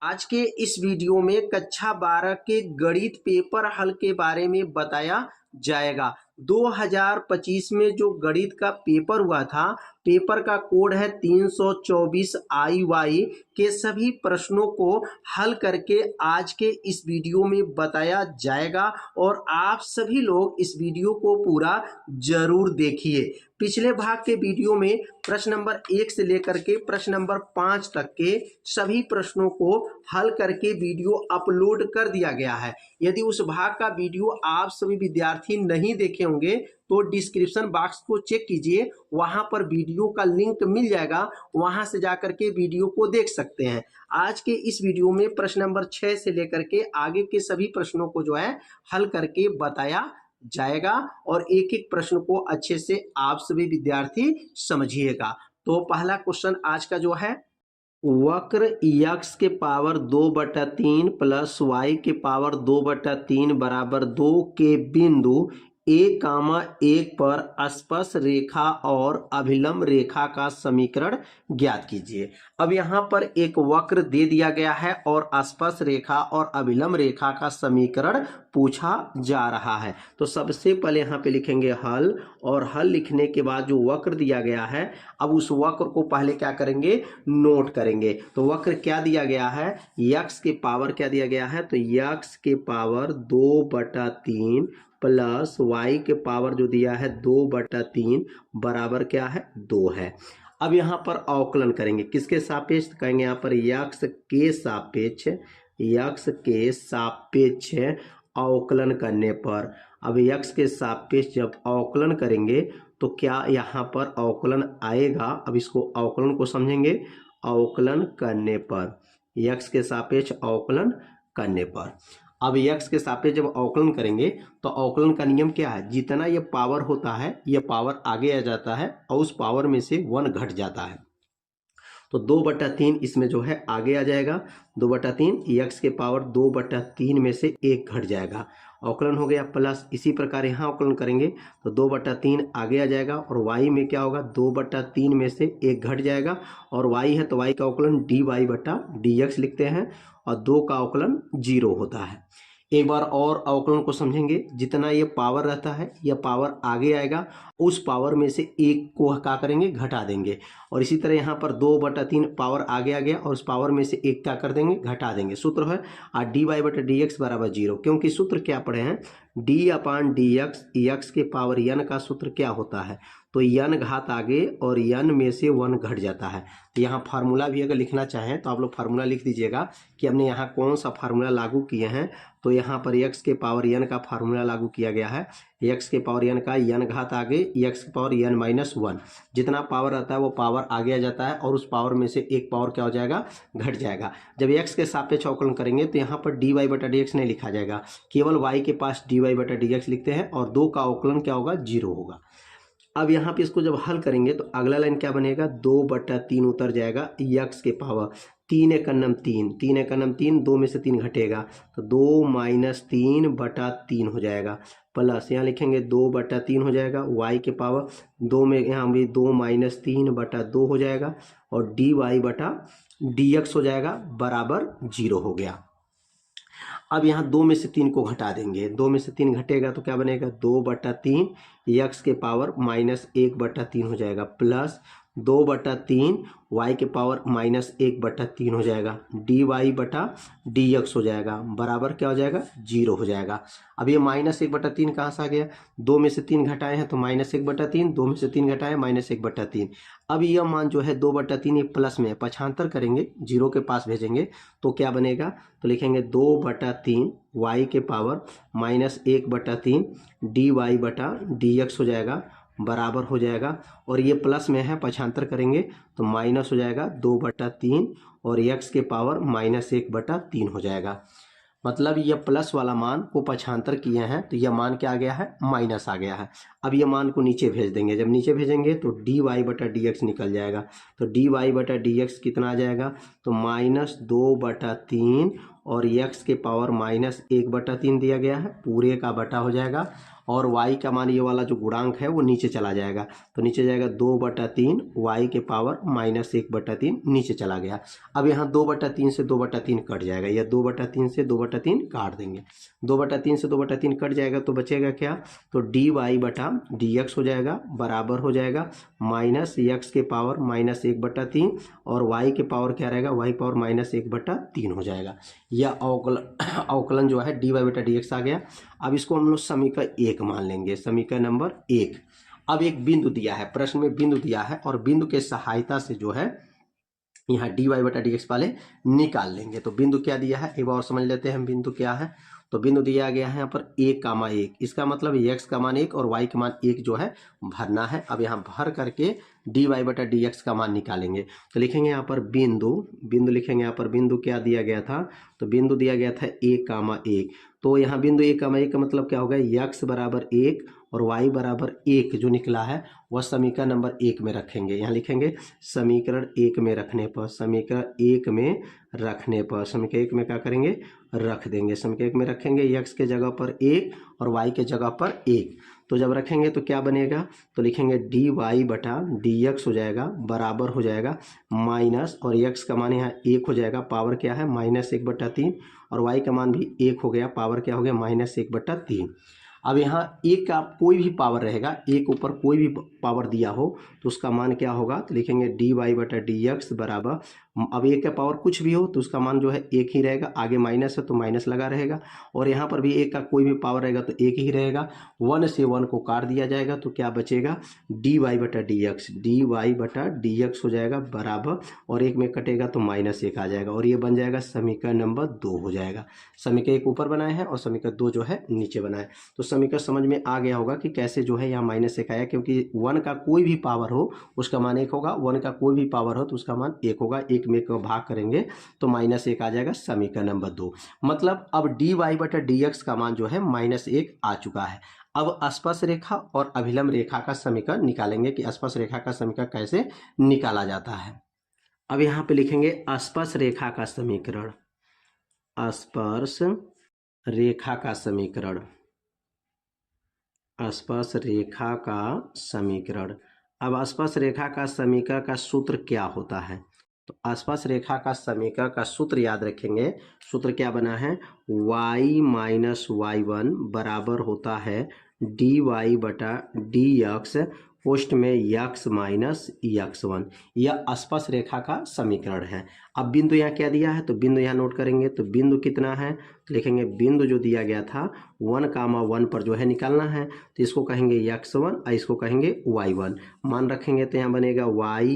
आज के इस वीडियो में कक्षा 12 के गणित पेपर हल के बारे में बताया जाएगा। 2025 में जो गणित का पेपर हुआ था, पेपर का कोड है 324 IY के सभी प्रश्नों को हल करके आज के इस वीडियो में बताया जाएगा और आप सभी लोग इस वीडियो को पूरा जरूर देखिए। पिछले भाग के वीडियो में प्रश्न नंबर 1 से लेकर के प्रश्न नंबर 5 तक के सभी प्रश्नों को हल करके वीडियो अपलोड कर दिया गया है। यदि उस भाग का वीडियो आप सभी विद्यार्थी नहीं देखे होंगे तो डिस्क्रिप्शन बॉक्स को चेक कीजिए, वहां पर वीडियो का लिंक मिल जाएगा, वहां से जाकर के वीडियो को देख सकते हैं। आज के इस वीडियो में प्रश्न नंबर 6 से लेकर के आगे के सभी प्रश्नों को जो है हल करके बताया जाएगा और एक एक प्रश्न को अच्छे से आप सभी विद्यार्थी समझिएगा। तो पहला क्वेश्चन आज का जो है, वक्र यक्स के पावर 2/3 प्लस वाई के पावर 2/3 बराबर 2 के बिंदु ए कामा 1 पर स्पर्श रेखा और अभिलंब रेखा का समीकरण ज्ञात कीजिए। अब यहाँ पर एक वक्र दे दिया गया है और स्पर्श रेखा और अभिलंब रेखा का समीकरण पूछा जा रहा है। तो सबसे पहले यहाँ पे लिखेंगे हल, और हल लिखने के बाद जो वक्र दिया गया है, अब उस वक्र को पहले क्या करेंगे, नोट करेंगे। तो वक्र क्या दिया गया है, यक्स के पावर क्या दिया गया है, तो यक्स के पावर 2/3 प्लस वाई के पावर जो दिया है 2/3 बराबर क्या है, 2 है। अब यहाँ पर अवकलन करेंगे, किसके सापेक्ष कहेंगे, यहाँ पर यक्स के सापेक्ष, यक्स के सापेक्ष अवकलन करने पर, अब यक्स के सापेक्ष जब अवकलन करेंगे तो क्या यहाँ पर अवकलन आएगा। अब इसको अवकलन को समझेंगे, अवकलन करने पर, यक्स के सापेक्ष अवकलन करने पर, अब यक्स के सापेक्ष जब अवकलन करेंगे तो अवकलन का नियम क्या है, जितना ये पावर होता है ये पावर आगे आ जाता है और उस पावर में से 1 घट जाता है। तो 2/3 इसमें जो है आगे आ जाएगा, 2/3 यक्स के पावर 2/3 में से 1 घट जाएगा, अवकलन हो गया। प्लस इसी प्रकार यहाँ अवकलन करेंगे तो 2/3 आगे आ जाएगा और y में क्या होगा, 2/3 में से 1 घट जाएगा और y है तो y का अवकलन dy/dx लिखते हैं और 2 का अवकलन 0 होता है। एक बार और अवकलन को समझेंगे, जितना ये पावर रहता है यह पावर आगे आएगा, उस पावर में से 1 को क्या करेंगे, घटा देंगे। और इसी तरह यहाँ पर 2/3 पावर आगे आ गया और उस पावर में से 1 क्या कर देंगे, घटा देंगे। सूत्र है dy/dx बराबर 0, क्योंकि सूत्र क्या पढ़े हैं, d/dx, यक्स के पावर n का सूत्र क्या होता है, तो n घात आगे और n में से 1 घट जाता है। तो यहाँ फार्मूला भी अगर लिखना चाहें तो आप लोग फार्मूला लिख दीजिएगा कि हमने यहाँ कौन सा फार्मूला लागू किए हैं। तो यहाँ पर x के पावर n का फार्मूला लागू किया गया है, x के पावर n का n घात आगे x के पावर n-1, जितना पावर रहता है वो पावर आगे आ जाता है और उस पावर में से एक पावर क्या हो जाएगा, घट जाएगा। जब x के सापेक्ष अवकलन करेंगे तो यहाँ पर dy/dx नहीं लिखा जाएगा, केवल y के पास dy/dx लिखते हैं और 2 का अवकलन क्या होगा, 0 होगा। अब यहाँ पे इसको जब हल करेंगे तो अगला लाइन क्या बनेगा, 2/3 उतर जाएगा, यक्स के पावर 3 × 3, 3 × 3, 2 में से 3 घटेगा तो 2 - 3/3 हो जाएगा। प्लस यहाँ लिखेंगे 2/3 हो जाएगा, y के पावर 2 में यहाँ भी 2 - 3/2 हो जाएगा और dy/dx हो जाएगा बराबर 0 हो गया। अब यहाँ 2 में से 3 को घटा देंगे, 2 में से 3 घटेगा तो क्या बनेगा, 2/3 यक्स के पावर -1/3 हो जाएगा, प्लस 2/3 y के पावर -1/3 हो जाएगा, dy/dx हो जाएगा बराबर क्या हो जाएगा, 0 हो जाएगा। अब ये -1/3 कहाँ से आ गया, 2 में से 3 घटाए हैं तो -1/3, 2 में से 3 घटाए -1/3। अब यह मान जो है 2/3 ये प्लस में है, पक्षांतर करेंगे, 0 के पास भेजेंगे तो क्या बनेगा, तो लिखेंगे 2/3 y के पावर -1/3 dy/dx हो जाएगा बराबर हो जाएगा, और ये प्लस में है पक्षांतर करेंगे तो माइनस हो जाएगा 2/3 और x के पावर -1/3 हो जाएगा। मतलब ये प्लस वाला मान को पक्षांतर किए हैं तो यह मान क्या आ गया है, माइनस आ गया है। अब ये मान को नीचे भेज देंगे, जब नीचे भेजेंगे तो dy/dx निकल जाएगा, तो dy/dx कितना आ जाएगा, तो -2/3 और x के पावर -1/3 दिया गया है, पूरे का बटा हो जाएगा और वाई का मान ये वाला जो गुणांक है वो नीचे चला जाएगा, तो नीचे जाएगा 2/3 वाई के पावर -1/3 नीचे चला गया। अब यहाँ 2/3 से 2/3 कट जाएगा, या 2/3 से 2/3 काट देंगे, 2/3 से 2/3 कट जाएगा तो बचेगा क्या, तो dy/dx हो जाएगा, बराबर हो जाएगा -x के पावर -1/3 और y के पावर क्या रहेगा, y पावर -1/3 हो जाएगा। यह अवकलन जो है dy/dx आ गया। अब इसको हम लोग समीकरण 1 मान लेंगे, समीकरण नंबर 1। अब एक बिंदु दिया है, प्रश्न में बिंदु दिया है और बिंदु के सहायता से जो है यहाँ dy/dx वाले निकाल लेंगे। तो बिंदु क्या दिया है एक बार और समझ लेते हैं हम, बिंदु क्या है। तो बिंदु दिया गया है यहाँ पर 1,1, इसका मतलब x का मान 1 और y का मान 1 जो है भरना है। अब यहाँ भर करके dy/dx का मान निकालेंगे। तो लिखेंगे यहाँ पर बिंदु लिखेंगे यहाँ पर, बिंदु क्या दिया गया था, तो बिंदु दिया गया था 1,1। तो यहाँ बिंदु 1,1 का मतलब क्या होगा, x बराबर 1 और y बराबर 1 जो निकला है वह समीकरण नंबर 1 में रखेंगे। यहाँ लिखेंगे समीकरण 1 में रखने पर, समीकरण 1 में रखने पर, समीकरण 1 में क्या करेंगे, रख देंगे। समीकरण 1 में रखेंगे x के जगह पर 1 और y के जगह पर 1। तो जब रखेंगे तो क्या बनेगा, तो लिखेंगे dy/dx हो जाएगा, बराबर हो जाएगा माइनस, और x का मान यहाँ 1 हो जाएगा, पावर क्या है -1/3 और y का मान भी 1 हो गया, पावर क्या हो गया -1/3। अब यहाँ एक का कोई भी पावर रहेगा, एक ऊपर कोई भी पावर दिया हो तो उसका मान क्या होगा, तो लिखेंगे dy/dx बराबर, अब एक का पावर कुछ भी हो तो उसका मान जो है एक ही रहेगा, आगे माइनस है तो माइनस लगा रहेगा, और यहाँ पर भी एक का कोई भी पावर रहेगा तो एक ही रहेगा, 1 से 1 को काट दिया जाएगा तो क्या बचेगा, dy/dx हो जाएगा बराबर, और एक में कटेगा तो -1 आ जाएगा, और ये बन जाएगा समीकरण नंबर 2 हो जाएगा। समीकरण 1 ऊपर बनाए हैं और समीकरण 2 जो है नीचे बनाए। तो समीकरण समझ में आ गया होगा कि कैसे जो है यहाँ -1 आया, क्योंकि 1 का कोई भी पावर हो उसका मान 1 होगा, 1 का कोई भी पावर हो तो उसका मान 1 होगा, 1 में को भाग करेंगे तो -1 आ जाएगा, समीकरण नंबर 2। मतलब अब dy/dx का मान जो है -1 आ चुका है। अब स्पर्श रेखा और अभिलंब रेखा का समीकरण निकालेंगे कि स्पर्श रेखा का समीकरण कैसे निकाला जाता है। अब यहाँ पे लिखेंगे स्पर्श रेखा का समीकरण, स्पर्श रेखा का समीकरण, स्पर्श रेखा का समीकरण। अब स्पर्श रेखा का समीकरण का सूत्र क्या होता है, तो स्पर्श रेखा का समीकरण का सूत्र याद रखेंगे। सूत्र क्या बना है, y - y1 बराबर होता है dy/dx पोस्ट में x - x1। यह स्पर्श रेखा का समीकरण है। अब बिंदु यहाँ क्या दिया है, तो बिंदु यहाँ नोट करेंगे। तो बिंदु कितना है, तो लिखेंगे बिंदु जो दिया गया था 1,1 पर जो है निकालना है, तो इसको कहेंगे x1 और इसको कहेंगे y1। मान रखेंगे तो यहाँ बनेगा y -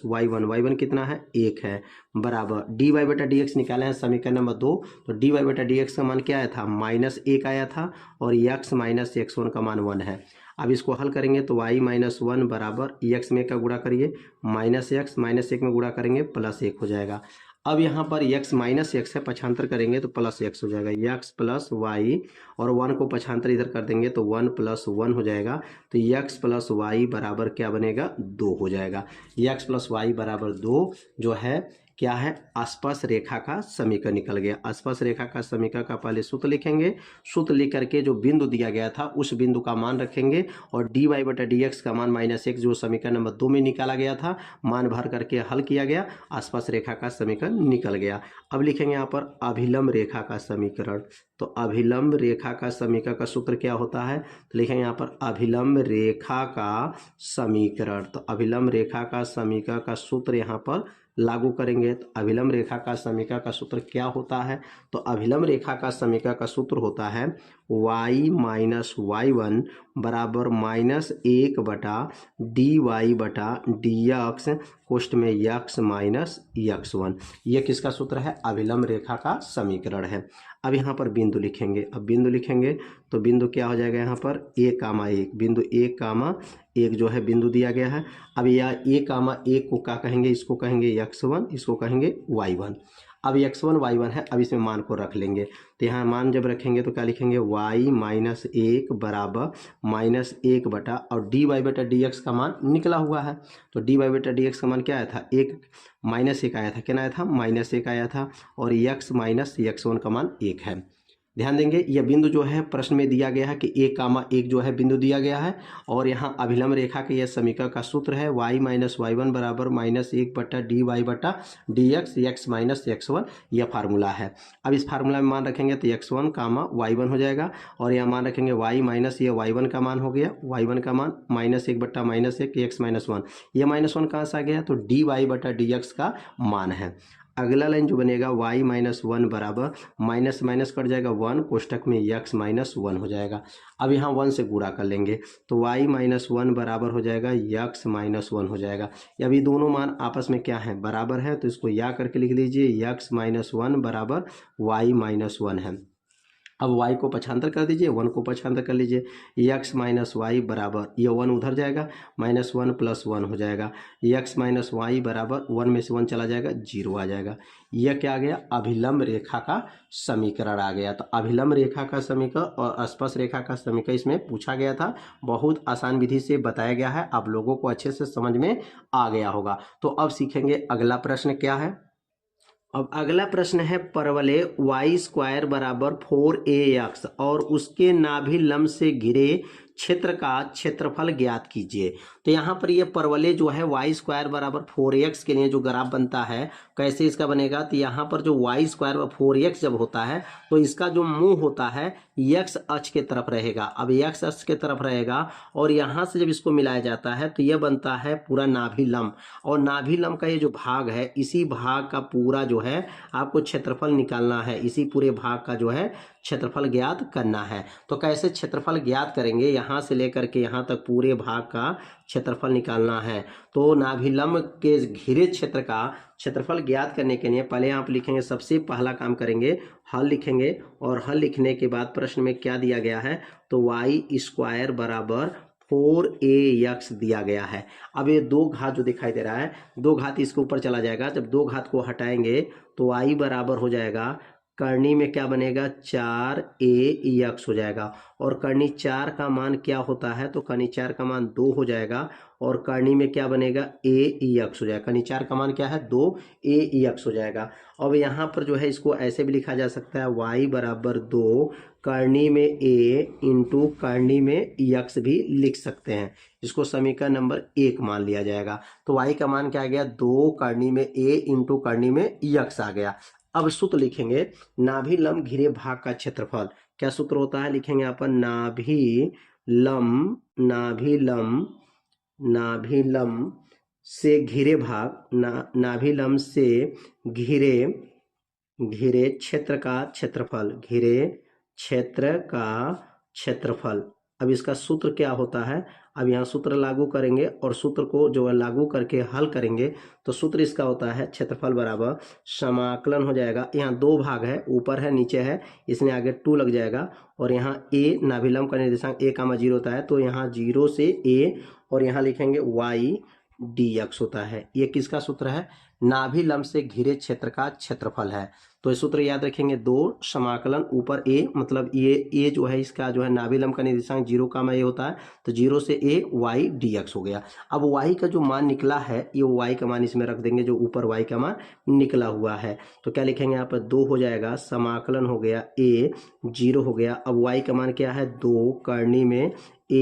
y1, y1 कितना है 1 है, बराबर dy/dx निकाले हैं समीकरण नंबर 2। तो dy/dx का मान क्या आया था, -1 आया था, और x - x1 का मान 1 है। अब इसको हल करेंगे तो y - 1 बराबर x में का गुणा करिए -x, -1 में गुणा करेंगे +1 हो जाएगा। अब यहाँ पर x -x है, पक्षांतर करेंगे तो +x हो जाएगा, x + y, और 1 को पक्षांतर इधर कर देंगे तो 1 + 1 हो जाएगा। तो x + y बराबर क्या बनेगा, 2 हो जाएगा। x + y बराबर 2 जो है क्या है, स्पर्श रेखा का समीकरण निकल गया। स्पर्श रेखा का समीकरण का पहले सूत्र लिखेंगे, सूत्र लिख करके जो बिंदु दिया गया था उस बिंदु का मान रखेंगे, और dy/dx का मान -1 जो समीकरण नंबर 2 में निकाला गया था, मान भर करके हल किया गया, स्पर्श रेखा का समीकरण निकल गया। अब लिखेंगे यहाँ पर अभिलंब रेखा का समीकरण। तो अभिलंब रेखा का समीकरण का सूत्र क्या होता है, तो लिखेंगे यहाँ पर अभिलंब रेखा का समीकरण। तो अभिलंब रेखा का समीकरण का सूत्र यहाँ पर लागू करेंगे। तो अभिलंब रेखा का समीकरण का सूत्र क्या होता है, तो अभिलंब रेखा का समीकरण का सूत्र होता है y - y1 बराबर -1/dy/dx पोस्ट में x - x1। यह किसका सूत्र है, अभिलंब रेखा का समीकरण है। अब यहाँ पर बिंदु लिखेंगे। अब बिंदु लिखेंगे तो बिंदु क्या हो जाएगा, यहाँ पर 1,1, बिंदु 1,1 जो है बिंदु दिया गया है। अब यह 1,1 को क्या कहेंगे, इसको कहेंगे x1, इसको कहेंगे y1। अब x1 y1 है, अब इसमें मान को रख लेंगे। तो यहाँ मान जब रखेंगे तो क्या लिखेंगे, y - 1 बराबर -1 बटा, और dy/dx का मान निकला हुआ है। तो dy/dx का मान क्या आया था, -1 आया था, कितना आया था, -1 आया था, और x - x1 का मान 1 है। ध्यान देंगे यह बिंदु जो है प्रश्न में दिया गया है कि 1, जो है बिंदु दिया गया है और यहाँ अभिलंब रेखा के यह समीकरण का सूत्र है y माइनस y1 बराबर -1/dy/dx x माइनस x1, यह फार्मूला है। अब इस फार्मूला में मान रखेंगे तो x1, y1 हो जाएगा और यहाँ मान रखेंगे y माइनस ये y1 का मान हो गया, y1 का मान -1/-1 x माइनस 1, ये -1 कहाँ से आ गया तो dy/dx का मान है। अगला लाइन जो बनेगा y माइनस 1 बराबर माइनस माइनस कट जाएगा 1, कोष्टक में x माइनस 1 हो जाएगा। अब यहाँ 1 से गुणा कर लेंगे तो y माइनस 1 बराबर हो जाएगा x माइनस 1 हो जाएगा। अभी दोनों मान आपस में क्या है बराबर है तो इसको या करके लिख लीजिए x माइनस 1 बराबर y माइनस 1 है। अब y को पक्षांतर कर दीजिए, 1 को पक्षांतर कर लीजिए, x माइनस वाई बराबर ये 1 उधर जाएगा -1 + 1 हो जाएगा, x माइनस वाई बराबर 1 में से 1 चला जाएगा 0 आ जाएगा। यह क्या आ गया अभिलंब रेखा का समीकरण आ गया। तो अभिलंब रेखा का समीकरण और स्पर्श रेखा का समीकरण इसमें पूछा गया था, बहुत आसान विधि से बताया गया है, आप लोगों को अच्छे से समझ में आ गया होगा। तो अब सीखेंगे अगला प्रश्न क्या है। अब अगला प्रश्न है परवलय y² बराबर 4ax और उसके नाभि लंब से घिरे क्षेत्र का क्षेत्रफल ज्ञात कीजिए। तो यहाँ पर ये परवलय जो है y² बराबर 4x के लिए जो ग्राफ बनता है कैसे इसका बनेगा तो यहाँ पर जो y² 4x जब होता है तो इसका जो मुंह होता है x अक्ष के तरफ रहेगा। अब x अक्ष के तरफ रहेगा और यहाँ से जब इसको मिलाया जाता है तो यह बनता है पूरा नाभि लंब और नाभि लंब का ये जो भाग है इसी भाग का पूरा जो है आपको क्षेत्रफल निकालना है, इसी पूरे भाग का जो है क्षेत्रफल ज्ञात करना है। तो कैसे क्षेत्रफल ज्ञात करेंगे, यहाँ से लेकर के यहाँ तक पूरे भाग का क्षेत्रफल निकालना है। तो नाभिलंब के घिरे क्षेत्र का क्षेत्रफल ज्ञात करने के लिए पहले आप लिखेंगे, सबसे पहला काम करेंगे हल लिखेंगे और हल लिखने के बाद प्रश्न में क्या दिया गया है तो y² बराबर 4ax दिया गया है। अब ये 2 घात जो दिखाई दे रहा है 2 घात इसके ऊपर चला जाएगा, जब 2 घात को हटाएंगे तो y बराबर हो जाएगा करनी में क्या बनेगा 4ax हो जाएगा और करनी 4 का मान क्या होता है तो करनी 4 का मान 2 हो जाएगा और करनी में क्या बनेगा ax हो जाएगा। करनी 4 का मान क्या है 2ax हो जाएगा। अब यहाँ पर जो है इसको ऐसे भी लिखा जा सकता है y बराबर 2 करनी में a इंटू करनी में x भी लिख सकते हैं। इसको समीकरण नंबर 1 मान लिया जाएगा। तो y का मान क्या आ गया 2 करनी में a इंटू करनी में x आ गया। अब सूत्र लिखेंगे नाभि लंब घिरे भाग का क्षेत्रफल। क्या सूत्र होता है लिखेंगे यहाँ पर नाभि लंब से घिरे भाग नाभि लंब से घिरे क्षेत्र का क्षेत्रफल। अब इसका सूत्र क्या होता है, अब यहाँ सूत्र लागू करेंगे और सूत्र को जो है लागू करके हल करेंगे तो सूत्र इसका होता है क्षेत्रफल बराबर समाकलन हो जाएगा। यहाँ 2 भाग है, ऊपर है नीचे है, इसमें आगे 2 लग जाएगा और यहाँ a नाभिलंब का निर्देशांक a, 0 होता है तो यहाँ 0 से a और यहाँ लिखेंगे y dx होता है। ये किसका सूत्र है नाभि लंब से घिरे क्षेत्र का क्षेत्रफल है। तो ये सूत्र याद रखेंगे 2 समाकलन ऊपर a मतलब ये जो है इसका जो है नाभि लंब का निर्देशांक 0 का ये होता है तो 0 से a y dx हो गया। अब y का जो मान निकला है ये y का मान इसमें रख देंगे जो ऊपर y का मान निकला हुआ है। तो क्या लिखेंगे यहाँ पर 2 हो जाएगा, समाकलन हो गया a 0 हो गया। अब y का मान क्या है 2 करनी में a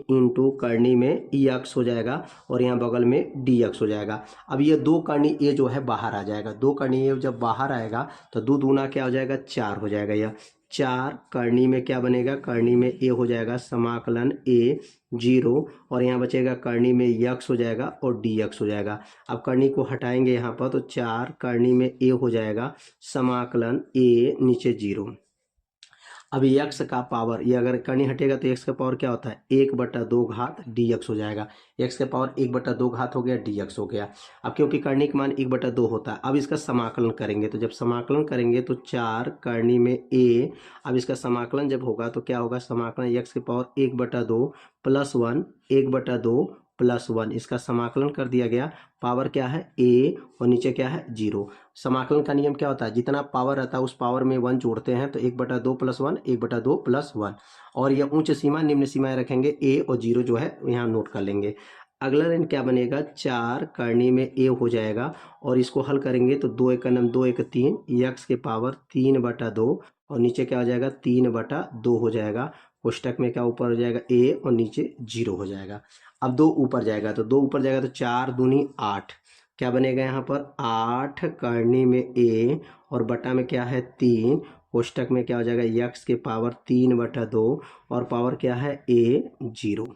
इंटू करनी में x हो जाएगा और यहाँ बगल में dx हो जाएगा। अब ये 2 करनी a जो है बाहर आ जाएगा, 2 करनी a जब बाहर आएगा तो 2 दूना क्या हो जाएगा 4 हो जाएगा। यह 4 करनी में क्या बनेगा करनी में a हो जाएगा समाकलन a 0 और यहाँ बचेगा करनी में x हो जाएगा और dx हो जाएगा। अब करनी को हटाएंगे यहाँ पर तो 4 करनी में a हो जाएगा समाकलन a नीचे 0। अब x का पावर ये अगर करनी हटेगा तो x का पावर क्या होता है 1/2 घात dx हो जाएगा। x का पावर 1/2 घात हो गया dx हो गया। अब क्योंकि करनी का मान 1/2 होता है, अब इसका समाकलन करेंगे तो जब समाकलन करेंगे तो 4 करनी में a, अब इसका समाकलन जब होगा तो क्या होगा समाकलन x के पावर 1/2 + 1 1/2 + 1 इसका समाकलन कर दिया गया। पावर क्या है a और नीचे क्या है 0। समाकलन का नियम क्या होता है जितना पावर रहता है उस पावर में 1 जोड़ते हैं तो 1/2 + 1 1/2 + 1 और यह उच्च सीमा निम्न सीमाएं रखेंगे a और 0 जो है यहाँ नोट कर लेंगे। अगला लाइन क्या बनेगा 4 करनी में a हो जाएगा और इसको हल करेंगे तो 2 × 2 = 3 x के पावर 3/2 और नीचे क्या हो जाएगा 3/2 हो जाएगा। कोष्टक में क्या ऊपर हो जाएगा a और नीचे 0 हो जाएगा। अब 2 ऊपर जाएगा तो 2 ऊपर जाएगा तो 4 दूनी 8, क्या बनेगा यहाँ पर 8 करनी में a और बटा में क्या है 3, कोष्टक में क्या हो जाएगा यक्स के पावर 3/2 और पावर क्या है a 0।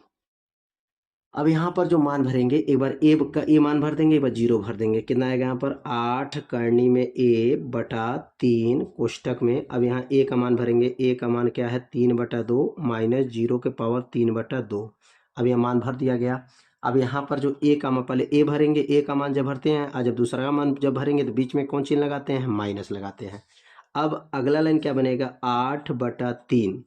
अब यहाँ पर जो मान भरेंगे एक बार ए का ए मान भर देंगे, एक बार 0 भर देंगे, कितना आएगा यहाँ पर 8 करनी में a/3 कोष्टक में। अब यहाँ ए का मान भरेंगे, ए का मान क्या है 3/2 माइनस 0 के पावर 3/2। अब यह मान भर दिया गया। अब यहाँ पर जो ए का मान पहले ए भरेंगे, ए का मान जब भरते हैं और जब दूसरा का मान जब भरेंगे तो बीच में कौन चिन्ह लगाते हैं माइनस लगाते हैं। अब अगला लाइन क्या बनेगा 8/3।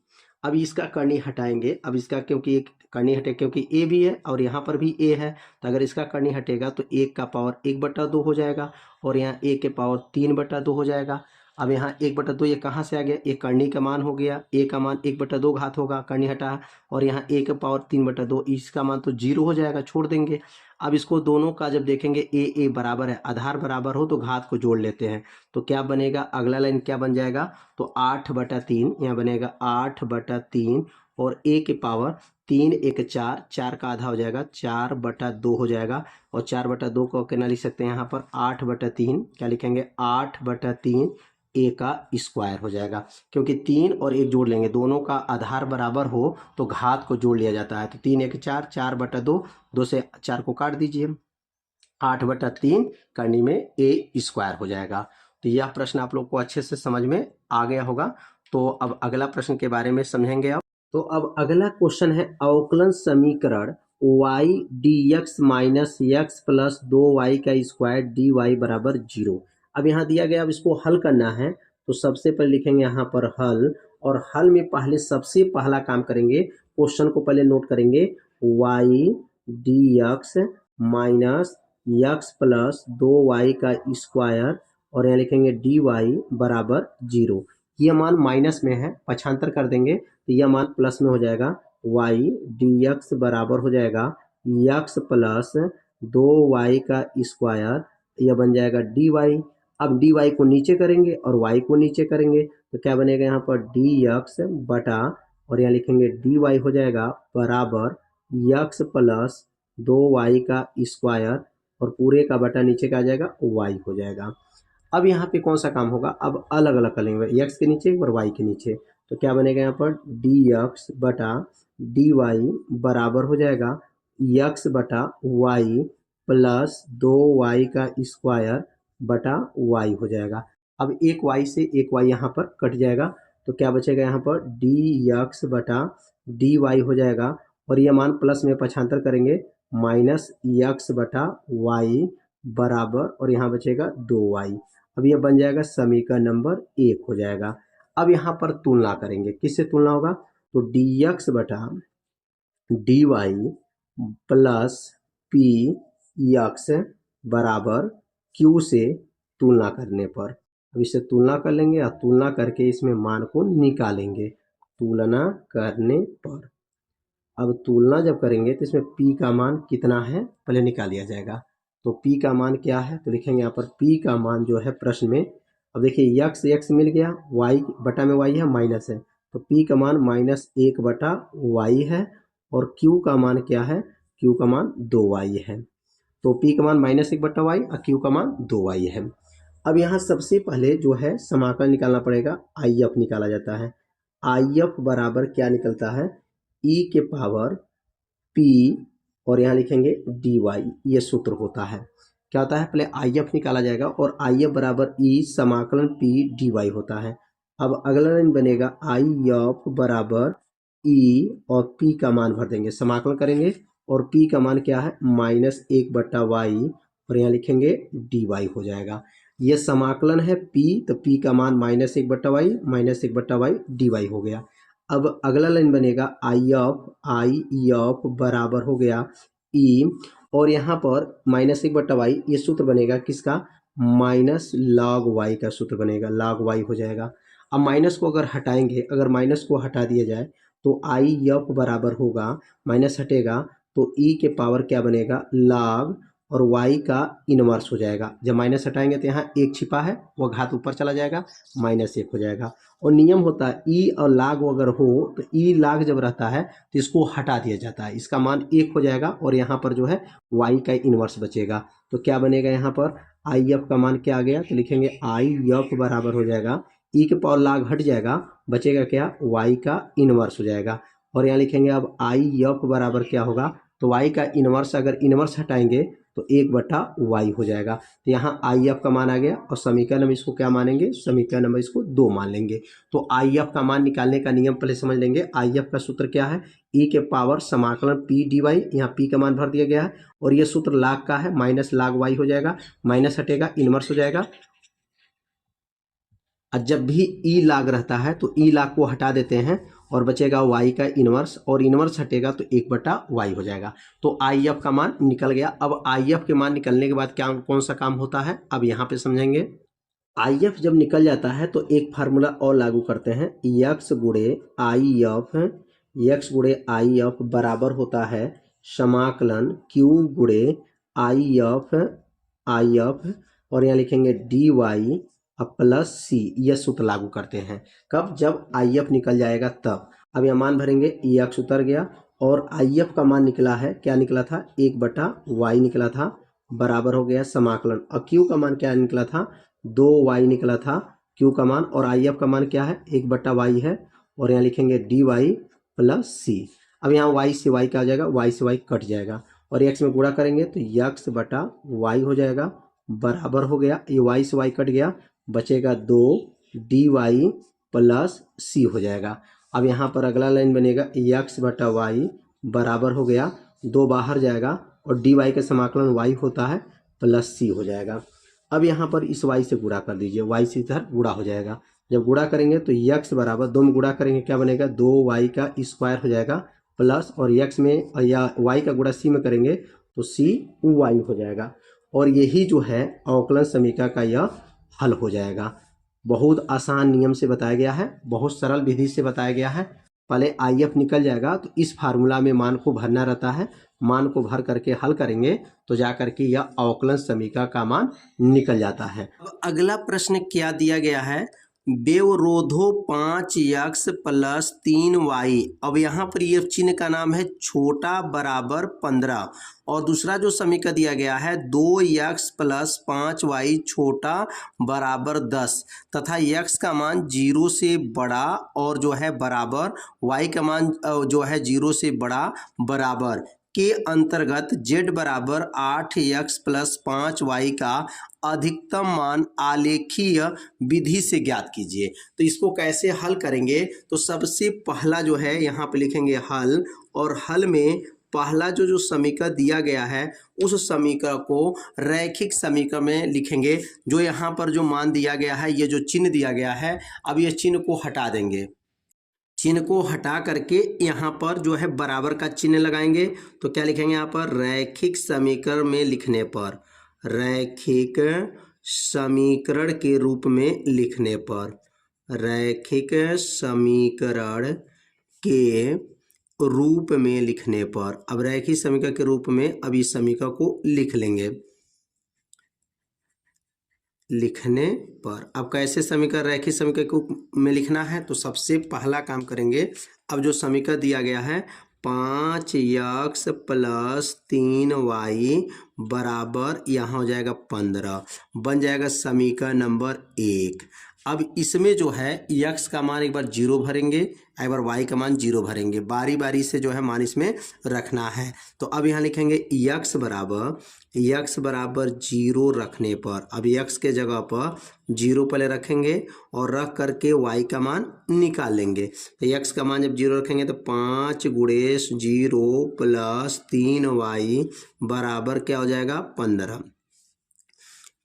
अब इसका करनी हटाएंगे, अब इसका क्योंकि एक करनी हटे क्योंकि ए भी है और यहाँ पर भी ए है, तो अगर इसका करनी हटेगा तो 1 का पावर 1/2 हो जाएगा और यहाँ ए के पावर 3/2 हो जाएगा। अब यहाँ 1/2 ये कहाँ से आ गया, ये करनी का मान हो गया, ए का मान 1/2 घात होगा, करनी हटा, और यहाँ ए के पावर 3/2, इसका मान तो 0 हो जाएगा, छोड़ देंगे। अब इसको दोनों का जब देखेंगे ए बराबर है, आधार बराबर हो तो घात को जोड़ लेते हैं, तो क्या बनेगा अगला लाइन क्या बन जाएगा तो 8/3, यहाँ बनेगा 8/3 और ए के पावर 3 1 4, 4 का आधा हो जाएगा 4/2 हो जाएगा, और 4/2 को कितना लिख सकते हैं यहाँ पर 8/3, क्या लिखेंगे 8/3 ए का स्क्वायर हो जाएगा, क्योंकि 3 और 1 जोड़ लेंगे, दोनों का आधार बराबर हो तो घात को जोड़ लिया जाता है। तो 3 1 4, 4/2, 2 से 4 को काट दीजिए, 8/3 करनी में ए स्क्वायर हो जाएगा। तो यह प्रश्न आप लोग को अच्छे से समझ में आ गया होगा। तो अब अगला प्रश्न के बारे में समझेंगे आप। तो अब अगला क्वेश्चन है अवकलन समीकरण y dx minus x plus 2y का स्क्वायर dy बराबर 0। अब यहाँ दिया गया, अब इसको हल करना है तो सबसे पहले लिखेंगे यहाँ पर हल, और हल में पहले सबसे पहला काम करेंगे, क्वेश्चन को पहले नोट करेंगे y dx minus x plus 2y का स्क्वायर और यहाँ लिखेंगे dy बराबर 0। यह मान माइनस में है, पक्षांतर कर देंगे तो यह मान प्लस में हो जाएगा, y dx बराबर हो जाएगा x प्लस 2y का स्क्वायर, यह बन जाएगा dy। अब dy को नीचे करेंगे और y को नीचे करेंगे तो क्या बनेगा यहाँ पर dx बटा, और यहाँ लिखेंगे dy हो जाएगा बराबर x प्लस 2y का स्क्वायर, और पूरे का बटा नीचे का आ जाएगा y हो जाएगा। अब यहाँ पे कौन सा काम होगा, अब अलग अलग कर लेंगे, x के नीचे और y के नीचे, तो क्या बनेगा यहाँ पर dx बटा dy बराबर हो जाएगा x बटा y प्लस 2y का स्क्वायर बटा y हो जाएगा। अब एक y से एक y यहाँ पर कट जाएगा तो क्या बचेगा यहाँ पर dx बटा dy हो जाएगा, और यह मान प्लस में पक्षांतर करेंगे माइनस x बटा y बराबर, और यहाँ बचेगा 2y। अब यह बन जाएगा समीकरण नंबर 1 हो जाएगा। अब यहाँ पर तुलना करेंगे, किससे तुलना होगा तो dx बटा dy प्लस px बराबर q से तुलना करने पर, अब इससे तुलना कर लेंगे और तुलना करके इसमें मान को निकालेंगे तुलना करने पर। अब तुलना जब करेंगे तो इसमें p का मान कितना है पहले निकाल लिया जाएगा, तो p का मान क्या है तो लिखेंगे यहाँ पर p का मान जो है प्रश्न में, अब देखिए x मिल गया, y बटा में y है माइनस है, तो p का मान -1/y है, और q का मान क्या है, q का मान 2y है। तो p का मान -1/y और q का मान 2y है। अब यहाँ सबसे पहले जो है समाकलन निकालना पड़ेगा, IF निकाला जाता है। IF बराबर क्या निकलता है e के पावर p और यहाँ लिखेंगे dy, ये सूत्र होता है। क्या होता है पहले IF निकाला जाएगा और IF बराबर e समाकलन p dy होता है। अब अगला लाइन बनेगा IF बराबर e और p का मान भर देंगे, समाकलन करेंगे और p का मान क्या है -1/y और यहाँ लिखेंगे dy हो जाएगा। ये समाकलन है p, तो p का मान -1/y dy हो गया। अब अगला लाइन बनेगा IF बराबर हो गया e, और यहाँ पर -1/y, ये सूत्र बनेगा किसका -log y का सूत्र बनेगा, log y हो जाएगा। अब माइनस को अगर हटाएंगे, अगर माइनस को हटा दिया जाए तो IF बराबर होगा, माइनस हटेगा तो e के पावर क्या बनेगा log और y का इनवर्स हो जाएगा। जब माइनस हटाएंगे तो यहाँ एक छिपा है, वो घात ऊपर चला जाएगा, -1 हो जाएगा। और नियम होता है ई और लाग अगर हो तो ई लाग जब रहता है तो इसको हटा दिया जाता है, इसका मान 1 हो जाएगा और यहाँ पर जो है y का इनवर्स बचेगा। तो क्या बनेगा यहाँ पर आई एफ का मान क्या आ गया, तो लिखेंगे आई एफ बराबर हो जाएगा ई के पावर लाग हट जाएगा, बचेगा क्या y का इनवर्स हो जाएगा। और यहाँ लिखेंगे अब आई एफ बराबर क्या होगा, तो y का इनवर्स अगर इनवर्स हटाएंगे तो 1/y हो जाएगा। तो यहाँ आई एफ का मान आ गया और समीकरण में इसको क्या मानेंगे, समीकरण नंबर इसको 2 मान लेंगे। तो आई एफ का मान निकालने का नियम पहले समझ लेंगे। आई एफ का सूत्र क्या है, ई के पावर समाकलन पी डी वाई, यहाँ पी का मान भर दिया गया है और ये सूत्र लाग का है, माइनस लाग वाई हो जाएगा, माइनस हटेगा इनवर्स हो जाएगा। और जब भी ई लाग रहता है तो ई लाग को हटा देते हैं और बचेगा y का इनवर्स, और इनवर्स हटेगा तो 1/y हो जाएगा। तो आई एफ का मान निकल गया। अब आई एफ के मान निकलने के बाद क्या कौन सा काम होता है, अब यहाँ पे समझेंगे। आई एफ जब निकल जाता है तो एक फार्मूला और लागू करते हैं, यक्स गुणे आई एफ बराबर होता है समाकलन क्यू गुणे आई एफ और यहाँ लिखेंगे डी वाई प्लस सी, यह सूत्र लागू करते हैं। कब, जब आई एफ निकल जाएगा तब। अब यहाँ मान भरेंगे, एक्स उतर गया और आई एफ का मान निकला है, क्या निकला था 1/y निकला था, बराबर हो गया समाकलन। और क्यू का मान क्या निकला था 2y निकला था क्यू का मान, और आई एफ का मान क्या है 1/y है और यहाँ लिखेंगे डी वाई प्लस सी। अब यहाँ y से y क्या हो जाएगा, y से y कट जाएगा और x में गुणा करेंगे तो x/y हो जाएगा, बराबर हो गया, ये y से y कट गया, बचेगा 2 dy प्लस सी हो जाएगा। अब यहाँ पर अगला लाइन बनेगा x/y बराबर हो गया, 2 बाहर जाएगा और dy का समाकलन y होता है प्लस सी हो जाएगा। अब यहाँ पर इस y से गुणा कर दीजिए, y से इधर गुणा हो जाएगा। जब गुणा करेंगे तो x बराबर 2 में गुणा करेंगे क्या बनेगा 2y का स्क्वायर हो जाएगा प्लस, और x में या y का गुणा c में करेंगे तो cy हो जाएगा। और यही जो है अवकलन समीकरण का यह हल हो जाएगा। बहुत आसान नियम से बताया गया है, बहुत सरल विधि से बताया गया है। पहले आई एफ निकल जाएगा तो इस फार्मूला में मान को भरना रहता है, मान को भर करके हल करेंगे तो जा करके यह अवकलन समीकरण का मान निकल जाता है। अब अगला प्रश्न क्या दिया गया है, व्यवरोधो 5x + 3y। अब यहाँ पर ये चिन्ह का नाम है छोटा बराबर 15, और दूसरा जो समीकरण दिया गया है 2x + 5y छोटा बराबर 10 तथा x का मान 0 से बड़ा और जो है बराबर y का मान जो है 0 से बड़ा बराबर के अंतर्गत z बराबर 8x + 5y का अधिकतम मान आलेखीय विधि से ज्ञात कीजिए। तो इसको कैसे हल करेंगे, तो सबसे पहला जो है यहाँ पे लिखेंगे हल, और हल में पहला जो समीकरण दिया गया है उस समीकरण को रैखिक समीकरण में लिखेंगे। जो यहाँ पर जो मान दिया गया है, ये जो चिन्ह दिया गया है, अब ये चिन्ह को हटा देंगे, चिन्ह को हटा करके यहाँ पर जो है बराबर का चिन्ह लगाएंगे। तो क्या लिखेंगे यहाँ पर, रैखिक समीकरण में लिखने पर, रैखिक समीकरण के रूप में लिखने पर, रैखिक समीकरण के रूप में लिखने पर, अब रैखिक समीकरण के रूप में अब इस समीकरण को लिख लेंगे लिखने पर। अब कैसे समीकरण रैखिक समीकरण में लिखना है, तो सबसे पहला काम करेंगे, अब जो समीकरण दिया गया है 5x + 3y बराबर यहाँ हो जाएगा 15, बन जाएगा समीकरण नंबर 1। अब इसमें जो है x का मान एक बार 0 भरेंगे, एक बार y का मान 0 भरेंगे, बारी बारी से जो है मान इसमें रखना है। तो अब यहाँ लिखेंगे x बराबर 0 रखने पर, अब x के जगह पर 0 पहले रखेंगे और रख करके y का मान निकाल लेंगे। तो x का मान जब 0 रखेंगे तो 5 × 0 + 3y बराबर क्या हो जाएगा 15,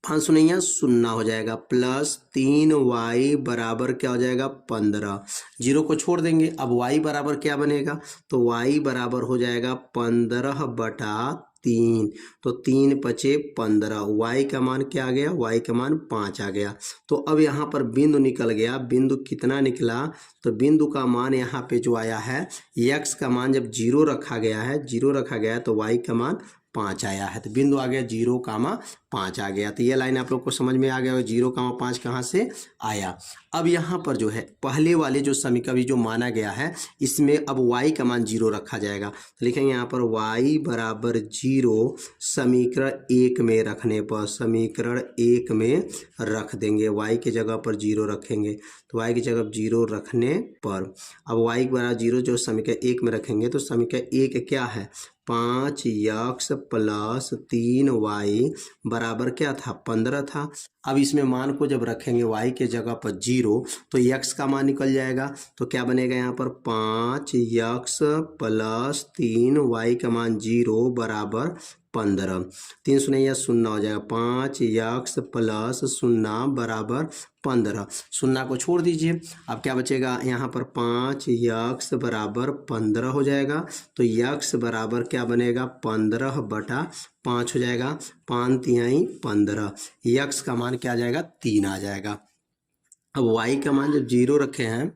5 शून्य 0 हो जाएगा, प्लस 3y बराबर क्या हो जाएगा 15, 0 को छोड़ देंगे। अब y बराबर क्या बनेगा, तो y बराबर हो जाएगा 15/3, तो 3 × 5 = 15, y का मान क्या आ गया, y का मान 5 आ गया। तो अब यहाँ पर बिंदु निकल गया, बिंदु कितना निकला, तो बिंदु का मान यहाँ पे जो आया है x का मान जब 0 रखा गया है, 0 रखा गया है तो y का मान 5 आया है। तो बिंदु आ गया 0,5 आ गया। तो ये लाइन आप लोग को समझ में आ गया, 0,5 कहाँ से आया। अब यहाँ पर जो है पहले वाले जो समीकरण जो माना गया है इसमें अब y का मान 0 रखा जाएगा। तो लिखेंगे यहाँ पर y बराबर 0 समीकरण 1 में रखने पर, समीकरण 1 में रख देंगे, y की जगह पर 0 रखेंगे। तो y की जगह 0 रखने पर अब y बराबर 0 जो समीकरण 1 में रखेंगे तो समीकरण 1 क्या है, 5x प्लस 3y बराबर क्या था, 15 था। अब इसमें मान को जब रखेंगे y के जगह पर 0 तो x का मान निकल जाएगा। तो क्या बनेगा यहाँ पर 5x प्लस 3y का मान 0 बराबर 15। 3 शून्य 0 हो जाएगा, 5x प्लस 0 बराबर 15। 0 को छोड़ दीजिए, अब क्या बचेगा यहाँ पर 5x बराबर 15 हो जाएगा। तो x बराबर क्या बनेगा, 15/5 हो जाएगा, 5 तिहाई 15। x का मान क्या आ जाएगा, 3 आ जाएगा। अब y का मान जब 0 रखे हैं,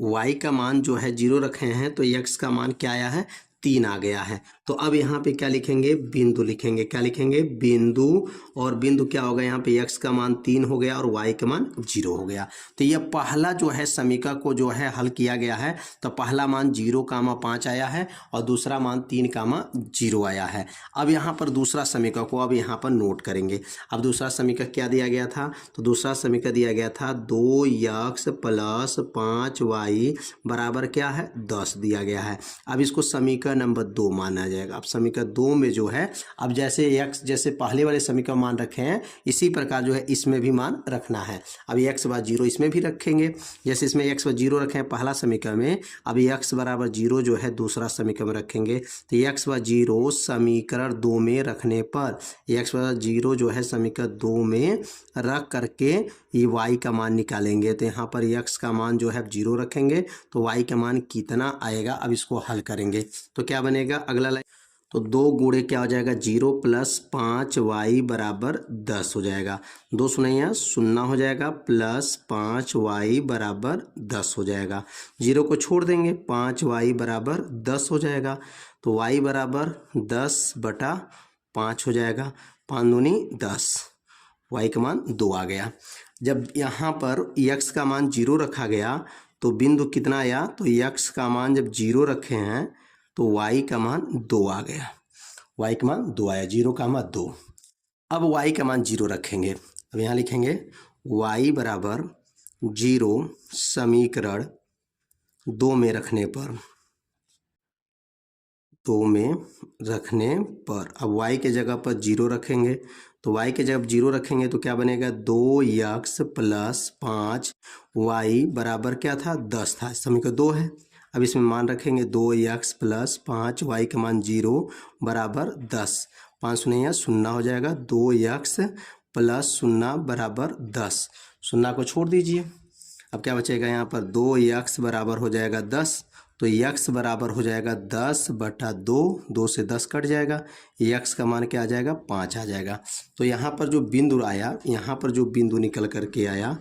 y का मान जो है 0 रखे हैं तो x का मान क्या आया है, 3 आ गया है। तो अब यहाँ पे क्या लिखेंगे, बिंदु लिखेंगे। क्या लिखेंगे, बिंदु। और बिंदु क्या होगा, यहाँ पे x का मान 3 हो गया और y का मान 0 हो गया। तो यह पहला जो है समीकरण को जो है हल किया गया है। तो पहला मान 0,5 आया है और दूसरा मान 3,0 आया है। अब यहाँ पर दूसरा समीकरण को अब यहाँ पर नोट करेंगे। अब दूसरा समीकरण क्या दिया गया था, तो दूसरा समीकरण दिया गया था 2x प्लस 5y बराबर क्या है, 10 दिया गया है। अब इसको समीकरण नंबर 2 माना जाएगा। अब समीकरण 2 में जो है अब जैसे x जैसे पहले वाले समीकरण मान रखे हैं इसी प्रकार जो है इसमें भी मान रखना है। अब x बराबर 0 इसमें भी रखेंगे, जैसे इसमें x बराबर 0 रखे हैं पहला समीकरण में, अब x बराबर 0 जो है दूसरा समीकरण में रखेंगे। तो x बराबर 0 समीकरण 2 में रखने पर, x बराबर 0 जो है समीकरण 2 में रख करके ये y का मान निकालेंगे। तो यहाँ पर x का मान जो है 0 रखेंगे तो y का मान कितना आएगा, अब इसको हल करेंगे तो क्या बनेगा, अगला लाइन तो 2 गुणे क्या हो जाएगा, 0 प्लस 5y बराबर 10 हो जाएगा। 2 शून्य 0 हो जाएगा प्लस 5y बराबर 10 हो जाएगा। 0 को छोड़ देंगे, 5y बराबर 10 हो जाएगा। तो y बराबर 10/5 हो जाएगा। 5 दूनी 10, y का मान 2 आ गया। जब यहाँ पर x का मान 0 रखा गया तो बिंदु कितना आया, तो x का मान जब 0 रखे हैं तो y का मान 2 आ गया। y का मान 2 आया, 0 का मान 2। अब y का मान 0 रखेंगे। अब यहाँ लिखेंगे y बराबर 0 समीकरण 2 में रखने पर, 2 में रखने पर अब y के जगह पर 0 रखेंगे। तो y के जगह 0 रखेंगे तो क्या बनेगा, 2x प्लस 5y बराबर क्या था, 10 था। समीकरण 2 है। अब इसमें मान रखेंगे 2x प्लस 5y का मान 0 बराबर 10। 5 शून्य 0 हो जाएगा, 2x प्लस 0 बराबर 10। 0 को छोड़ दीजिए, अब क्या बचेगा यहाँ पर 2x बराबर हो जाएगा 10। तो x बराबर हो जाएगा 10/2, 2 से 10 कट जाएगा, x का मान क्या आ जाएगा, 5 आ जाएगा। तो यहाँ पर जो बिंदु आया, यहाँ पर जो बिंदु निकल करके आया,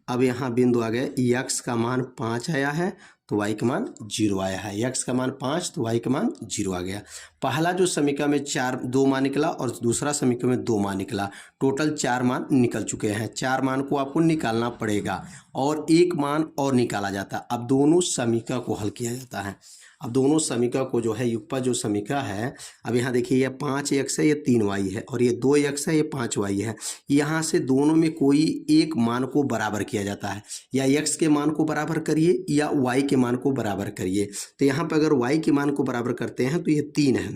अब यहाँ बिंदु आ गया, x का मान 5 आया है तो y का मान 0 आया है। x का मान 5 तो y का मान 0 आ गया। पहला जो समीकरण में 2 मान निकला और दूसरा समीकरण में 2 मान निकला, टोटल 4 मान निकल चुके हैं। 4 मान को आपको निकालना पड़ेगा और 1 मान और निकाला जाता है। अब दोनों समीकरण को हल किया जाता है। अब दोनों समीकरण को जो है युगपद जो समीकरण है, अब यहाँ देखिए ये 5x है, ये 3y है और ये 2x है, ये 5y है। यहाँ से दोनों में कोई एक मान को बराबर किया जाता है, या x के मान को बराबर करिए या y के मान को बराबर करिए। तो यहाँ पर अगर y के मान को बराबर करते हैं तो ये 3 है,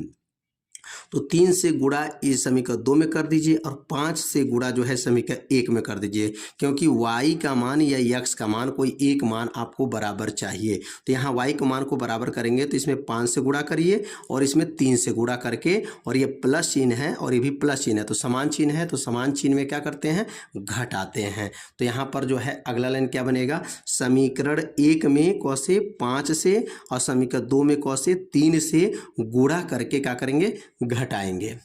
तो 3 से गुणा इस समीकरण 2 में कर दीजिए और 5 से गुणा जो है समीकरण 1 में कर दीजिए, क्योंकि y का मान या x का मान कोई एक मान आपको बराबर चाहिए। तो यहाँ y के मान को बराबर करेंगे तो इसमें 5 से गुणा करिए और इसमें 3 से गुणा करके, और ये प्लस चिन्ह है और ये भी प्लस चिन्ह है तो समान चिन्ह है, तो समान चिन्ह में क्या करते हैं, घटाते हैं। तो यहाँ पर जो है अगला लाइन क्या बनेगा, समीकरण 1 में क से 5 से और समीकरण 2 में क से 3 से गुणा करके क्या करेंगे, घटाएंगे।